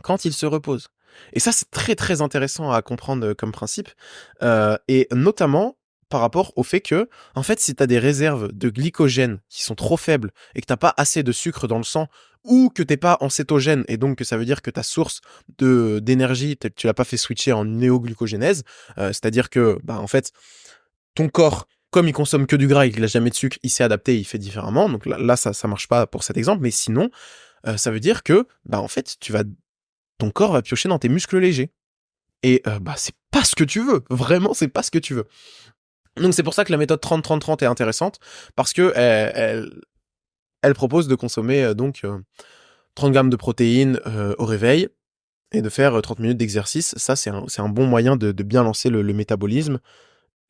Quand il se repose. Et ça, c'est très très intéressant à comprendre comme principe, et notamment par rapport au fait que, en fait, si t'as des réserves de glycogène qui sont trop faibles, et que t'as pas assez de sucre dans le sang, ou que t'es pas en cétogène, et donc que ça veut dire que ta source d'énergie, tu l'as pas fait switcher en néoglucogénèse, c'est-à-dire que, bah, en fait, ton corps, comme il consomme que du gras et qu'il a jamais de sucre, il s'est adapté, il fait différemment. Donc là ça marche pas pour cet exemple, mais sinon, ça veut dire que, bah, en fait, ton corps va piocher dans tes muscles légers. Et bah c'est pas ce que tu veux. Vraiment, c'est pas ce que tu veux. Donc c'est pour ça que la méthode 30-30-30 est intéressante, parce que elle propose de consommer 30 grammes de protéines au réveil, et de faire 30 minutes d'exercice. Ça, c'est un bon moyen de bien lancer le métabolisme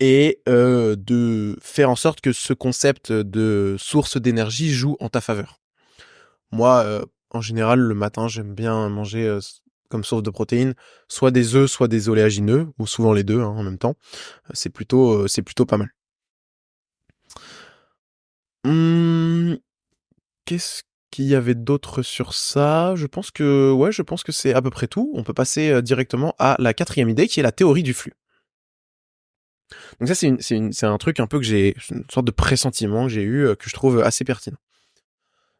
et de faire en sorte que ce concept de source d'énergie joue en ta faveur. Moi, en général, le matin, j'aime bien manger comme source de protéines, soit des œufs, soit des oléagineux, ou souvent les deux hein, en même temps. C'est plutôt pas mal. Mmh, qu'est-ce qu'il y avait d'autre sur ça? Je pense que c'est à peu près tout. On peut passer directement à la quatrième idée, qui est la théorie du flux. Donc ça, c'est un truc un peu que une sorte de pressentiment que j'ai eu, que je trouve assez pertinent.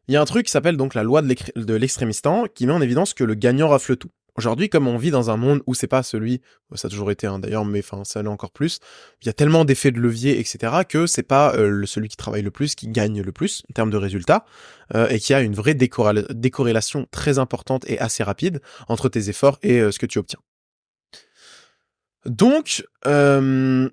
Il y a un truc qui s'appelle donc la loi de l'extrémistan, qui met en évidence que le gagnant rafle tout. Aujourd'hui, comme on vit dans un monde où c'est pas celui, ça a toujours été d'ailleurs, mais enfin ça l'est encore plus, il y a tellement d'effets de levier, etc., que c'est pas celui qui travaille le plus qui gagne le plus en termes de résultats, et qu'il y a une vraie décorrélation très importante et assez rapide entre tes efforts et ce que tu obtiens. Donc, je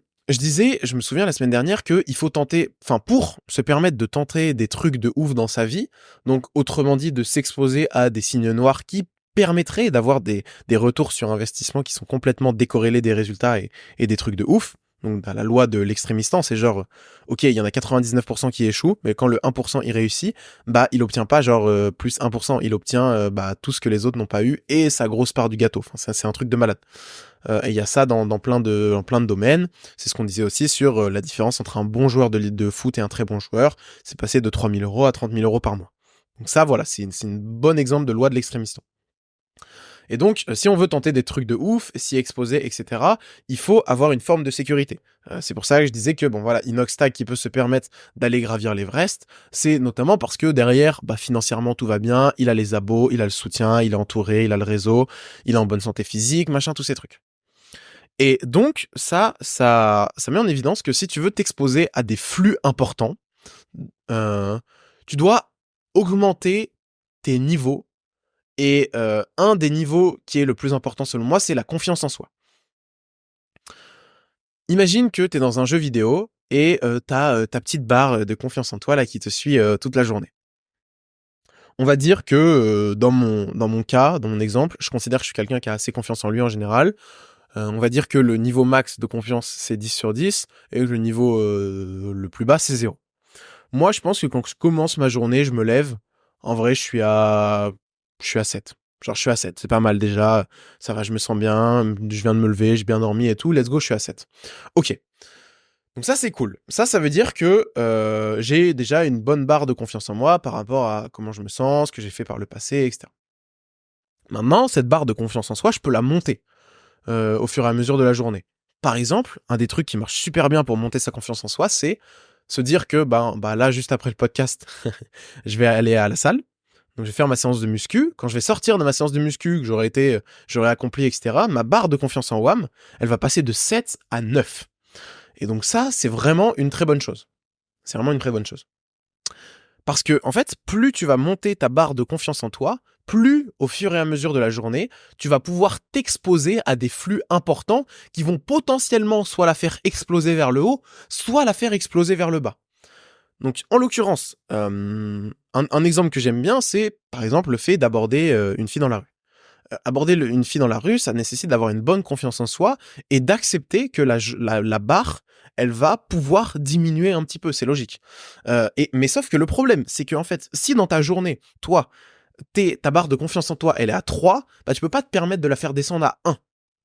me souviens la semaine dernière qu'il faut tenter, enfin pour se permettre de tenter des trucs de ouf dans sa vie, donc autrement dit de s'exposer à des signes noirs qui permettraient d'avoir des retours sur investissement qui sont complètement décorrélés des résultats et des trucs de ouf. Donc dans la loi de l'extrémistan, c'est genre, ok, il y en a 99% qui échouent, mais quand le 1% il réussit, bah il obtient pas genre plus 1%, il obtient tout ce que les autres n'ont pas eu et sa grosse part du gâteau. Enfin, ça, c'est un truc de malade. Et il y a ça dans plein de domaines. C'est ce qu'on disait aussi sur la différence entre un bon joueur de foot et un très bon joueur. C'est passé de 3 000 € à 30 000 € par mois. Donc ça, voilà, c'est une bon exemple de loi de l'extrémisme. Et donc, si on veut tenter des trucs de ouf, s'y exposer, etc., il faut avoir une forme de sécurité. C'est pour ça que je disais que, bon voilà, Inoxtag qui peut se permettre d'aller gravir l'Everest, c'est notamment parce que derrière, financièrement, tout va bien, il a les abos, il a le soutien, il est entouré, il a le réseau, il est en bonne santé physique, machin, tous ces trucs. Et donc, ça met en évidence que si tu veux t'exposer à des flux importants, tu dois augmenter tes niveaux. Et un des niveaux qui est le plus important selon moi, c'est la confiance en soi. Imagine que tu es dans un jeu vidéo et t'as ta petite barre de confiance en toi là qui te suit toute la journée. On va dire que dans mon cas, dans mon exemple, je considère que je suis quelqu'un qui a assez confiance en lui en général. On va dire que le niveau max de confiance, c'est 10 sur 10 et le niveau le plus bas, c'est 0. Moi, je pense que quand je commence ma journée, je me lève, en vrai, je suis à 7. Genre, je suis à 7. C'est pas mal déjà. Ça va, je me sens bien. Je viens de me lever, j'ai bien dormi et tout. Let's go, je suis à 7. Ok. Donc ça, c'est cool. Ça veut dire que j'ai déjà une bonne barre de confiance en moi par rapport à comment je me sens, ce que j'ai fait par le passé, etc. Maintenant, cette barre de confiance en soi, je peux la monter au fur et à mesure de la journée. Par exemple, un des trucs qui marche super bien pour monter sa confiance en soi, c'est se dire que là, juste après le podcast, je vais aller à la salle. Donc je vais faire ma séance de muscu. Quand je vais sortir de ma séance de muscu, que j'aurai accompli, etc., ma barre de confiance en WAM, elle va passer de 7 à 9. Et donc ça, c'est vraiment une très bonne chose. C'est vraiment une très bonne chose. Parce que, en fait, plus tu vas monter ta barre de confiance en toi, plus, au fur et à mesure de la journée, tu vas pouvoir t'exposer à des flux importants qui vont potentiellement soit la faire exploser vers le haut, soit la faire exploser vers le bas. Donc, en l'occurrence, un exemple que j'aime bien, c'est par exemple le fait d'aborder une fille dans la rue. Aborder une fille dans la rue, ça nécessite d'avoir une bonne confiance en soi et d'accepter que la barre, elle va pouvoir diminuer un petit peu, c'est logique. Mais sauf que le problème, c'est que en fait, si dans ta journée, toi, ta barre de confiance en toi, elle est à 3, tu peux pas te permettre de la faire descendre à 1.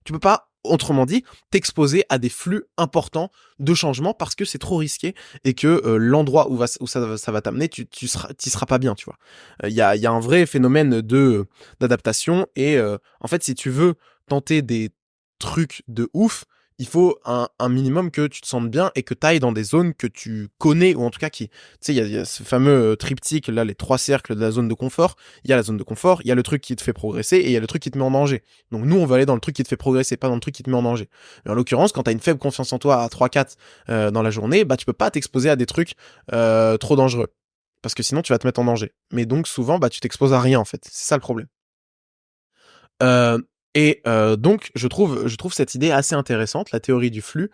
Tu peux pas, autrement dit, t'exposer à des flux importants de changement parce que c'est trop risqué et que l'endroit où ça va t'amener, t'y seras pas bien, tu vois. Il y a un vrai phénomène d'adaptation et en fait, si tu veux tenter des trucs de ouf, il faut un minimum que tu te sentes bien et que tu ailles dans des zones que tu connais ou en tout cas tu sais, il y a ce fameux triptyque là, les 3 cercles de la zone de confort. Il y a la zone de confort, il y a le truc qui te fait progresser et il y a le truc qui te met en danger. Donc nous, on va aller dans le truc qui te fait progresser, pas dans le truc qui te met en danger. Mais en l'occurrence, quand tu as une faible confiance en toi à 3-4 dans la journée, tu peux pas t'exposer à des trucs trop dangereux. Parce que sinon, tu vas te mettre en danger. Mais donc souvent, tu t'exposes à rien en fait. C'est ça le problème. Donc je trouve cette idée assez intéressante, la théorie du flux.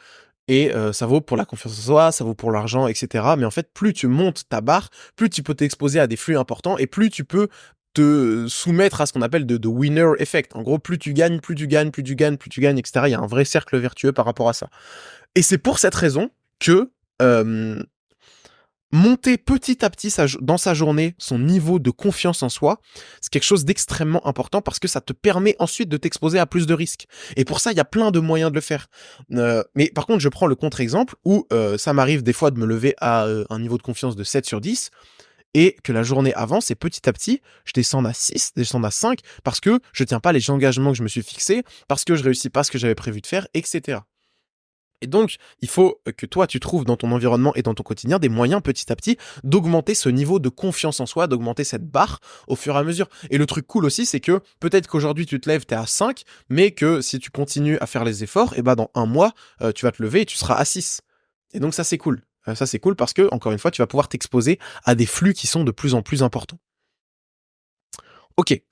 Et ça vaut pour la confiance en soi, ça vaut pour l'argent, etc. Mais en fait, plus tu montes ta barre, plus tu peux t'exposer à des flux importants et plus tu peux te soumettre à ce qu'on appelle de winner effect. En gros, plus tu gagnes, plus tu gagnes, plus tu gagnes, plus tu gagnes, etc. Il y a un vrai cercle vertueux par rapport à ça. Et c'est pour cette raison que monter petit à petit dans sa journée son niveau de confiance en soi, c'est quelque chose d'extrêmement important parce que ça te permet ensuite de t'exposer à plus de risques. Et pour ça, il y a plein de moyens de le faire. Mais par contre, je prends le contre-exemple où ça m'arrive des fois de me lever à un niveau de confiance de 7 sur 10 et que la journée avance et petit à petit, je descends à 6, je descends à 5 parce que je tiens pas les engagements que je me suis fixés, parce que je réussis pas ce que j'avais prévu de faire, etc. Et donc, il faut que toi, tu trouves dans ton environnement et dans ton quotidien des moyens petit à petit d'augmenter ce niveau de confiance en soi, d'augmenter cette barre au fur et à mesure. Et le truc cool aussi, c'est que peut-être qu'aujourd'hui tu te lèves, t'es à 5, mais que si tu continues à faire les efforts, et bah dans un mois, tu vas te lever et tu seras à 6. Et donc ça, c'est cool. Ça, c'est cool parce que, encore une fois, tu vas pouvoir t'exposer à des flux qui sont de plus en plus importants. Ok.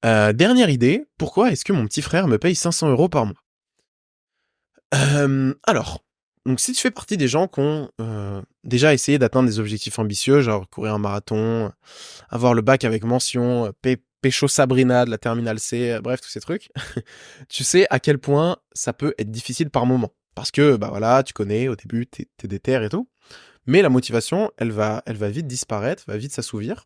Dernière idée, pourquoi est-ce que mon petit frère me paye 500 € par mois? Alors, donc si tu fais partie des gens qui ont déjà essayé d'atteindre des objectifs ambitieux, genre courir un marathon, avoir le bac avec mention, pécho Sabrina de la terminale C, bref, tous ces trucs, tu sais à quel point ça peut être difficile par moment. Parce que, bah voilà, tu connais, au début, t'es déter et tout. Mais la motivation, elle va vite disparaître, va vite s'assouvir.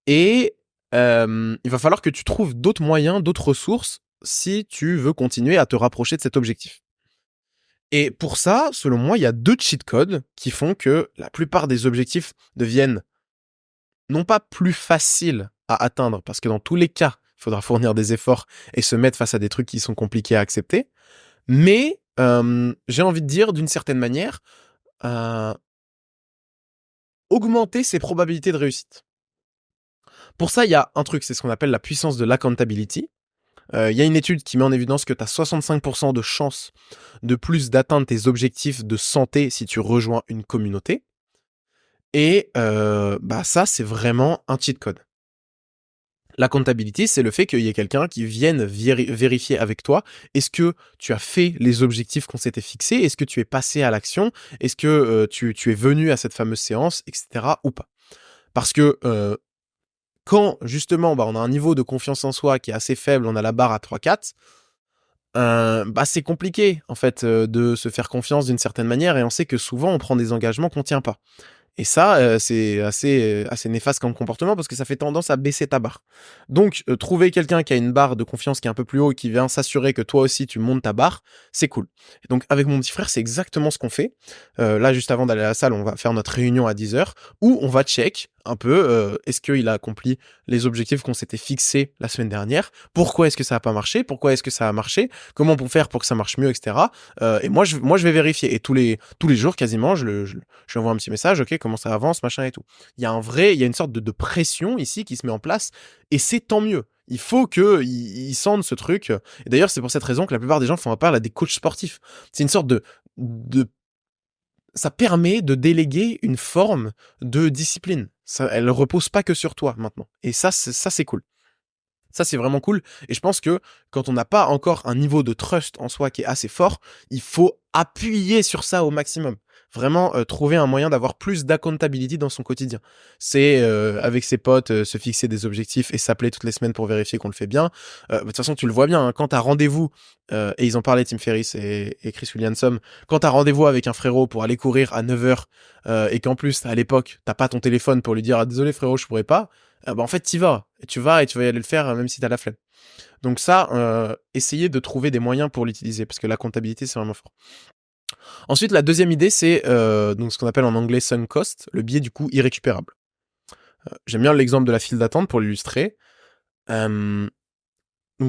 Et il va falloir que tu trouves d'autres moyens, d'autres ressources, si tu veux continuer à te rapprocher de cet objectif. Et pour ça, selon moi, il y a 2 cheat codes qui font que la plupart des objectifs deviennent non pas plus faciles à atteindre, parce que dans tous les cas, il faudra fournir des efforts et se mettre face à des trucs qui sont compliqués à accepter, mais j'ai envie de dire d'une certaine manière, heu, augmenter ses probabilités de réussite. Pour ça, il y a un truc, c'est ce qu'on appelle la puissance de l'accountability. Il y a une étude qui met en évidence que tu as 65% de chances de plus d'atteindre tes objectifs de santé si tu rejoins une communauté. Et bah ça, c'est vraiment un cheat code. L'accountability, c'est le fait qu'il y ait quelqu'un qui vienne vérifier avec toi, est-ce que tu as fait les objectifs qu'on s'était fixés, est-ce que tu es passé à l'action, est-ce que tu es venu à cette fameuse séance, etc. ou pas. Parce que quand justement bah, on a un niveau de confiance en soi qui est assez faible, on a la barre à 3-4, bah c'est compliqué en fait de se faire confiance d'une certaine manière et on sait que souvent on prend des engagements qu'on tient pas. Et ça, c'est assez néfaste comme comportement parce que ça fait tendance à baisser ta barre. Donc, trouver quelqu'un qui a une barre de confiance qui est un peu plus haut et qui vient s'assurer que toi aussi tu montes ta barre, c'est cool. Et donc, avec mon petit frère, c'est exactement ce qu'on fait. Là, juste avant d'aller à la salle, on va faire notre réunion à 10h où on va check un peu est-ce qu'il a accompli les objectifs qu'on s'était fixés la semaine dernière, pourquoi est-ce que ça a pas marché, pourquoi est-ce que ça a marché, comment on peut faire pour que ça marche mieux, etc. Et moi je vais vérifier et tous les jours quasiment je lui envoie un petit message, ok, comment ça avance, machin et tout. Il y a une sorte de pression ici qui se met en place et c'est tant mieux. Il faut qu'ils sentent ce truc. Et d'ailleurs, c'est pour cette raison que la plupart des gens font appel à des coachs sportifs. C'est une sorte de ça permet de déléguer une forme de discipline. Ça, elle repose pas que sur toi maintenant. Et ça, c'est cool. Ça, c'est vraiment cool. Et je pense que quand on n'a pas encore un niveau de trust en soi qui est assez fort, il faut appuyer sur ça au maximum. Vraiment trouver un moyen d'avoir plus d'accountability dans son quotidien. C'est avec ses potes se fixer des objectifs et s'appeler toutes les semaines pour vérifier qu'on le fait bien. De toute façon, tu le vois bien, hein, quand t'as rendez-vous, et ils en parlaient Tim Ferriss et Chris Williamson, quand t'as rendez-vous avec un frérot pour aller courir à 9h et qu'en plus, à l'époque, t'as pas ton téléphone pour lui dire « Ah désolé frérot, je pourrais pas », bah en fait t'y vas. Et tu vas y aller le faire même si t'as la flemme. Donc ça, essayez de trouver des moyens pour l'utiliser parce que la comptabilité c'est vraiment fort. Ensuite, la deuxième idée c'est donc ce qu'on appelle en anglais sunk cost, le biais du coût irrécupérable. J'aime bien l'exemple de la file d'attente pour l'illustrer. Donc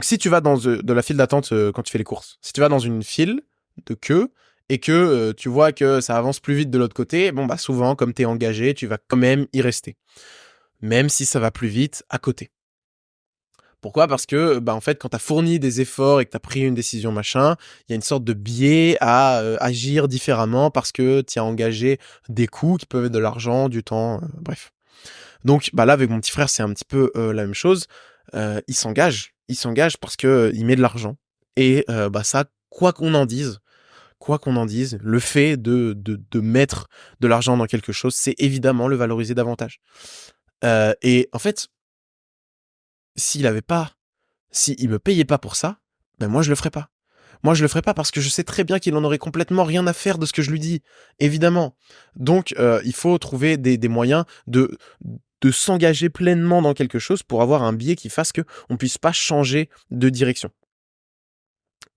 si tu vas dans de la file d'attente quand tu fais les courses, si tu vas dans une file de queue et que tu vois que ça avance plus vite de l'autre côté, bon bah souvent comme t'es engagé, tu vas quand même y rester. Même si ça va plus vite à côté. Pourquoi? Parce que, bah, en fait, quand tu as fourni des efforts et que tu as pris une décision machin, il y a une sorte de biais à agir différemment parce que tu as engagé des coûts qui peuvent être de l'argent, du temps, bref. Donc, bah, là, avec mon petit frère, c'est un petit peu la même chose. Il s'engage. Il s'engage parce que il met de l'argent. Et bah, ça, quoi qu'on en dise, le fait de mettre de l'argent dans quelque chose, c'est évidemment le valoriser davantage. Et en fait, s'il me payait pas pour ça, ben moi je le ferais pas. Moi je le ferais pas parce que je sais très bien qu'il en aurait complètement rien à faire de ce que je lui dis, évidemment. Donc il faut trouver des moyens de s'engager pleinement dans quelque chose pour avoir un biais qui fasse que on puisse pas changer de direction.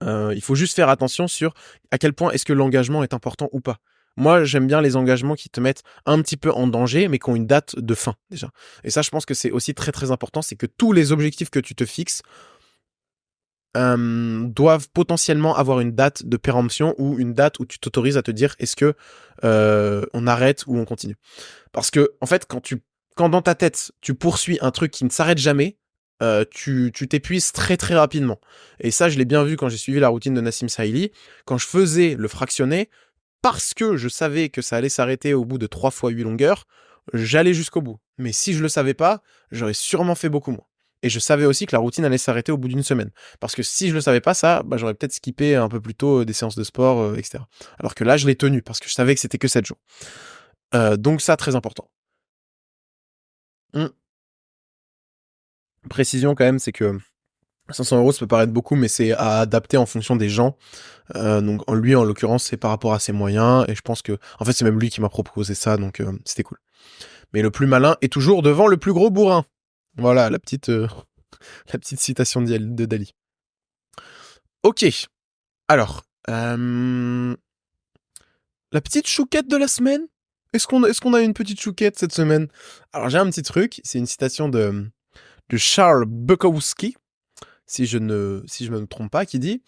Il faut juste faire attention sur à quel point est-ce que l'engagement est important ou pas. Moi, j'aime bien les engagements qui te mettent un petit peu en danger, mais qui ont une date de fin, déjà. Et ça, je pense que c'est aussi très très important, c'est que tous les objectifs que tu te fixes doivent potentiellement avoir une date de péremption ou une date où tu t'autorises à te dire est-ce que on arrête ou on continue. Parce que, en fait, quand dans ta tête, tu poursuis un truc qui ne s'arrête jamais, tu t'épuises très très rapidement. Et ça, je l'ai bien vu quand j'ai suivi la routine de Nassim Saïli. Quand je faisais le fractionné, parce que je savais que ça allait s'arrêter au bout de 3 fois 8 longueurs, j'allais jusqu'au bout. Mais si je le savais pas, j'aurais sûrement fait beaucoup moins. Et je savais aussi que la routine allait s'arrêter au bout d'une semaine. Parce que si je le savais pas, ça, bah, j'aurais peut-être skippé un peu plus tôt des séances de sport, etc. Alors que là, je l'ai tenu parce que je savais que c'était que 7 jours. Donc ça, très important. Précision quand même, c'est que 500 €, ça peut paraître beaucoup, mais c'est à adapter en fonction des gens. Donc lui, en l'occurrence, c'est par rapport à ses moyens, et je pense que, en fait, c'est même lui qui m'a proposé ça, donc c'était cool. Mais le plus malin est toujours devant le plus gros bourrin. Voilà, la petite, la petite citation de Dali. Ok, alors, la petite chouquette de la semaine. Est-ce qu'on a une petite chouquette cette semaine? Alors j'ai un petit truc, c'est une citation de Charles Bukowski, si je me trompe pas, qui dit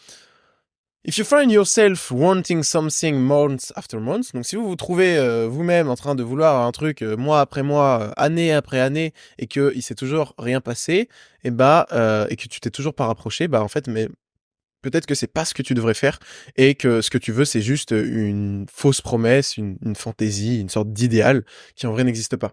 If you find yourself wanting something month after month, donc si vous vous trouvez vous-même en train de vouloir un truc mois après mois, année après année, et que il s'est toujours rien passé, et et que tu t'es toujours pas rapproché, en fait, mais peut-être que c'est pas ce que tu devrais faire, et que ce que tu veux, c'est juste une fausse promesse, une fantaisie, une sorte d'idéal qui en vrai n'existe pas.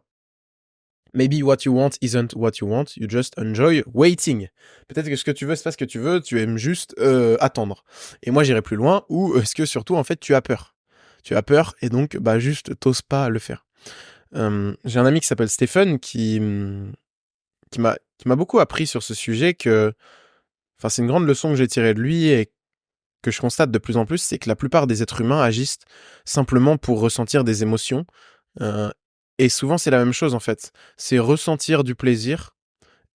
Maybe what you want isn't what you want, you just enjoy waiting. Peut-être que ce que tu veux, c'est pas ce que tu veux, tu aimes juste attendre. Et moi, j'irais plus loin, ou est-ce que surtout, en fait, tu as peur. Tu as peur, et donc, juste, t'oses pas le faire. J'ai un ami qui s'appelle Stephen qui m'a beaucoup appris sur ce sujet enfin, c'est une grande leçon que j'ai tirée de lui et que je constate de plus en plus, c'est que la plupart des êtres humains agissent simplement pour ressentir des émotions. Euh, et souvent, c'est la même chose en fait. C'est ressentir du plaisir,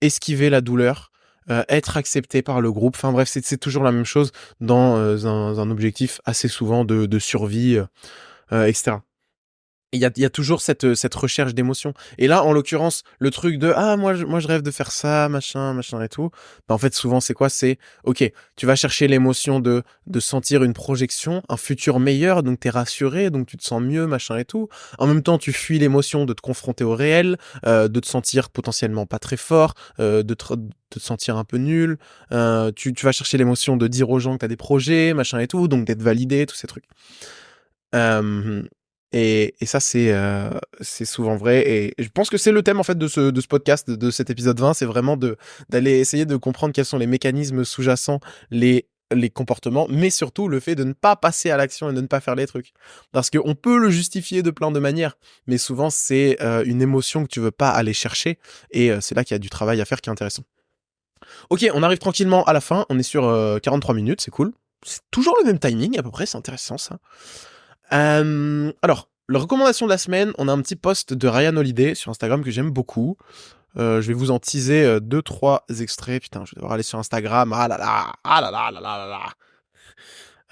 esquiver la douleur, être accepté par le groupe. Enfin bref, c'est toujours la même chose dans un objectif assez souvent de survie, etc. Il y a toujours cette recherche d'émotion. Et là, en l'occurrence, le truc de moi je rêve de faire ça, machin et tout. En fait, souvent c'est quoi? C'est ok, tu vas chercher l'émotion de sentir une projection, un futur meilleur, donc t'es rassuré, donc tu te sens mieux, machin et tout. En même temps, tu fuis l'émotion de te confronter au réel, de te sentir potentiellement pas très fort, de te sentir un peu nul. Tu vas chercher l'émotion de dire aux gens que t'as des projets, machin et tout, donc d'être validé, tous ces trucs. Euh, et ça, c'est souvent vrai. Et je pense que c'est le thème, en fait, de ce podcast, de cet épisode 20. C'est vraiment d'aller essayer de comprendre quels sont les mécanismes sous-jacents, les comportements, mais surtout le fait de ne pas passer à l'action et de ne pas faire les trucs. Parce qu'on peut le justifier de plein de manières, mais souvent, c'est une émotion que tu veux pas aller chercher. Et c'est là qu'il y a du travail à faire qui est intéressant. Ok, on arrive tranquillement à la fin. On est sur 43 minutes, c'est cool. C'est toujours le même timing, à peu près. C'est intéressant, ça. Alors, la recommandation de la semaine, on a un petit post de Ryan Holiday sur Instagram que j'aime beaucoup. Je vais vous en teaser 2-3 extraits. Putain, je vais devoir aller sur Instagram. Ah là là, ah là là là là là là.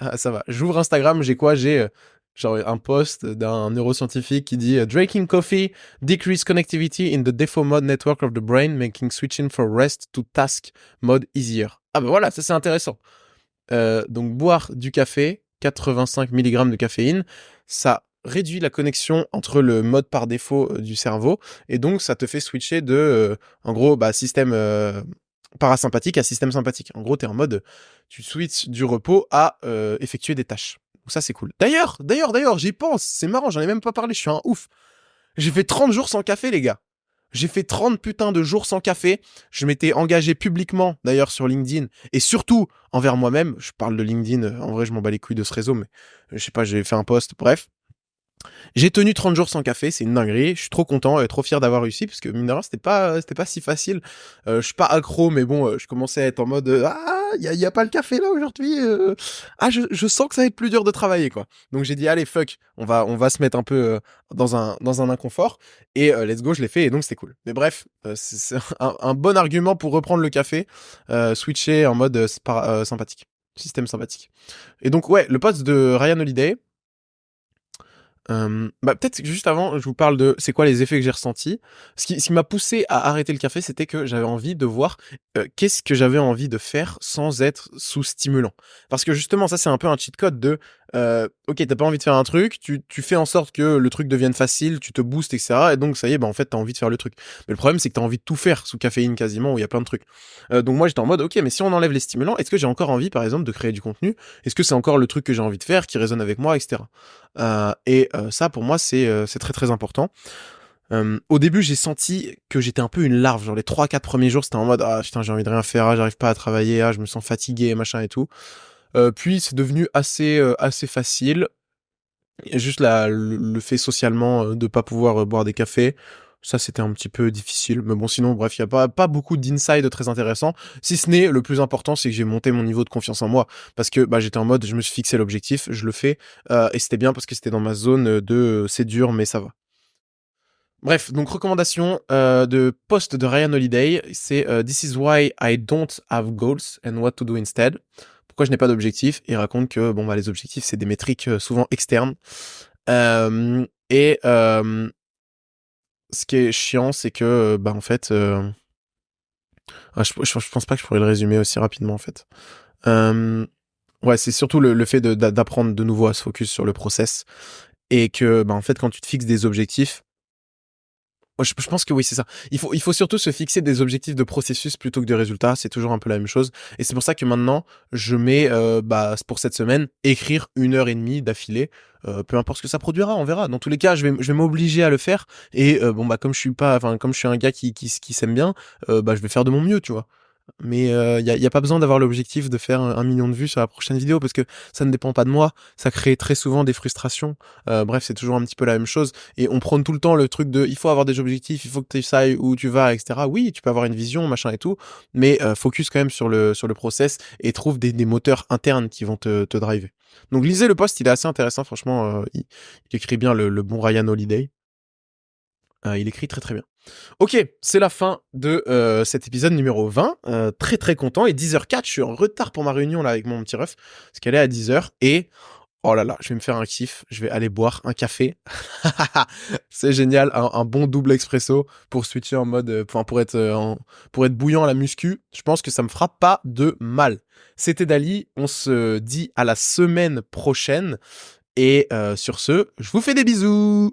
Ah, ça va. J'ouvre Instagram, j'ai quoi? J'ai genre un post d'un neuroscientifique qui dit Drinking coffee decrease connectivity in the default mode network of the brain, making switching from rest to task mode easier. Ah ben voilà, ça c'est intéressant. Donc boire du café, 85 mg de caféine, ça réduit la connexion entre le mode par défaut du cerveau, et donc ça te fait switcher de, en gros, système parasympathique à système sympathique. En gros, t'es en mode, tu switches du repos à effectuer des tâches. Donc ça, c'est cool. D'ailleurs, j'y pense, c'est marrant, j'en ai même pas parlé, je suis un ouf. J'ai fait 30 jours sans café, les gars. J'ai fait 30 putains de jours sans café. Je m'étais engagé publiquement, d'ailleurs, sur LinkedIn. Et surtout, envers moi-même. Je parle de LinkedIn. En vrai, je m'en bats les couilles de ce réseau, mais je sais pas, j'ai fait un post. Bref. J'ai tenu 30 jours sans café, c'est une dinguerie. Je suis trop content et trop fier d'avoir réussi parce que mine de rien, c'était pas si facile. Je suis pas accro, mais bon, je commençais à être en mode ah, y a pas le café là aujourd'hui. Ah, je sens que ça va être plus dur de travailler quoi. Donc j'ai dit allez fuck, on va se mettre un peu dans un inconfort et let's go, je l'ai fait et donc c'était cool. Mais bref, c'est un bon argument pour reprendre le café, switcher en mode sympathique, système sympathique. Et donc ouais, le post de Ryan Holiday. Peut-être que juste avant, je vous parle de c'est quoi les effets que j'ai ressentis. Ce qui m'a poussé à arrêter le café, c'était que j'avais envie de voir qu'est-ce que j'avais envie de faire sans être sous stimulant. Parce que justement, ça c'est un peu un cheat code de ok, t'as pas envie de faire un truc, tu fais en sorte que le truc devienne facile, tu te boostes, etc. Et donc ça y est, bah en fait t'as envie de faire le truc. Mais le problème c'est que t'as envie de tout faire sous caféine quasiment, où il y a plein de trucs. Donc moi j'étais en mode ok, mais si on enlève les stimulants, est-ce que j'ai encore envie par exemple de créer du contenu? Est-ce que c'est encore le truc que j'ai envie de faire qui résonne avec moi, etc. Ça pour moi c'est très très important. Au début j'ai senti que j'étais un peu une larve, genre les 3-4 premiers jours c'était en mode ah putain j'ai envie de rien faire, ah, j'arrive pas à travailler, ah je me sens fatigué machin et tout. Puis c'est devenu assez facile. Et juste le fait socialement de pas pouvoir boire des cafés, ça c'était un petit peu difficile. Mais bon sinon bref, il y a pas beaucoup d'insight très intéressant. Si ce n'est le plus important, c'est que j'ai monté mon niveau de confiance en moi. Parce que bah, j'étais en mode, je me suis fixé l'objectif, je le fais. Et c'était bien parce que c'était dans ma zone de c'est dur mais ça va. Bref, donc recommandation de post de Ryan Holiday, c'est This is why I don't have goals and what to do instead. Pourquoi je n'ai pas d'objectif? Il raconte que bon bah les objectifs c'est des métriques souvent externes. Et ce qui est chiant, c'est que bah en fait, je pense pas que je pourrais le résumer aussi rapidement en fait. Ouais, c'est surtout le fait d'apprendre de nouveau à se focus sur le process et que bah en fait quand tu te fixes des objectifs. Ouais, je pense que oui, c'est ça. Il faut surtout se fixer des objectifs de processus plutôt que de résultats. C'est toujours un peu la même chose. Et c'est pour ça que maintenant, je mets, bah, pour cette semaine, écrire 1 heure et demie d'affilée. Peu importe ce que ça produira, on verra. Dans tous les cas, je vais m'obliger à le faire. Et bon, bah, comme je suis un gars qui s'aime bien, bah, je vais faire de mon mieux, tu vois. Mais y a pas besoin d'avoir l'objectif de faire 1 million de vues sur la prochaine vidéo parce que ça ne dépend pas de moi. Ça crée très souvent des frustrations. Bref, c'est toujours un petit peu la même chose. Et on prône tout le temps le truc de il faut avoir des objectifs, il faut que tu saches où tu vas, etc. Oui, tu peux avoir une vision, machin et tout, mais focus quand même sur le process et trouve des moteurs internes qui vont te driver. Donc lisez le post, il est assez intéressant, franchement. Il écrit bien le bon Ryan Holiday. Il écrit très très bien. Ok, c'est la fin de cet épisode numéro 20. Très très content. Et 10h04, je suis en retard pour ma réunion là avec mon petit ref. Parce qu'elle est à 10h. Et oh là là, je vais me faire un kiff. Je vais aller boire un café. C'est génial. Un bon double expresso pour switcher en mode. Enfin, pour être bouillant à la muscu. Je pense que ça me fera pas de mal. C'était Dali. On se dit à la semaine prochaine. Et sur ce, je vous fais des bisous.